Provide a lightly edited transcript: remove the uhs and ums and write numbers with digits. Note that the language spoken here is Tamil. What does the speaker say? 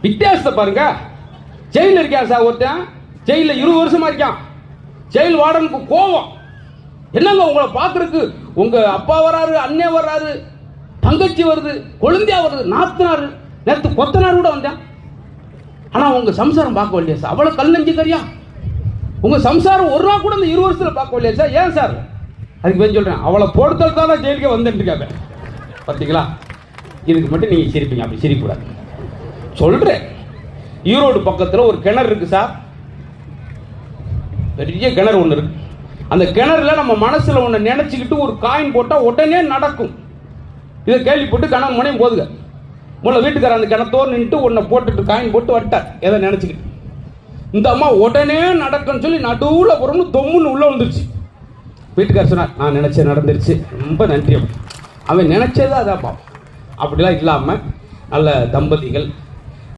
வித்தியாசத்தை பாருங்க. ஜெயிலில் இருக்கான் சார் ஒருத்தன், ஜெயிலில் 20 வருஷமா இருக்கான். ஜெயில் வார்டனுக்கு கோவம். என்னங்க உங்களை பார்க்கறதுக்கு உங்க அப்பா வராரு, அண்ணே வர்றாரு, தங்கச்சி வருது, கொழுந்தியா வருது, நாத்தனாரு, நேற்று கொத்தனார் கூட வந்தேன். ஆனா உங்க சம்சாரம் பார்க்க இல்லையா சார்? அவ்வளவு கல் நெஞ்சுக்கறியா? உங்க சம்சாரம் ஒரு நாள் கூட இந்த 20 வருஷத்துல பார்க்க இல்லையா சார்? ஏன் சார்? அதுக்கு போய் சொல்றேன், அவளை பொறுத்தல் தான் ஜெயிலுக்கே வந்துட்டு இருக்காங்க. பார்த்தீங்களா? இதுக்கு மட்டும் நீங்க சிரிப்பீங்க, அப்படி சிரிக்கூடாது. சொல்றேன், ஈரோடு பக்கத்தில் ஒரு கிணறு இருக்கு சார். பெரிய கிணறு ஒன்று இருக்கு. அந்த கிணறுல நம்ம மனசுல ஒன்று நினைச்சுக்கிட்டு ஒரு காயின் போட்டால் உடனே நடக்கும். இதை கேள்விப்பட்டு கணவன் மனையும் போதுங்க. முதல்ல வீட்டுக்கார அந்த கிணத்தோடு நின்றுட்டு ஒன்றை போட்டுட்டு காயின் போட்டு வட்டார், எதை நினைச்சுக்கிட்டு. இந்த அம்மா உடனே நடக்குன்னு சொல்லி நடுவில் போறோம்னு தொம்முன்னு உள்ள வந்துருச்சு. வீட்டுக்கார சொன்னார், நான் நினைச்சது நடந்துருச்சு, ரொம்ப நன்றி. அவன் நினைச்சதா அதான் பாப்போம். அப்படிலாம் இல்லாமல் நல்ல தம்பதிகள்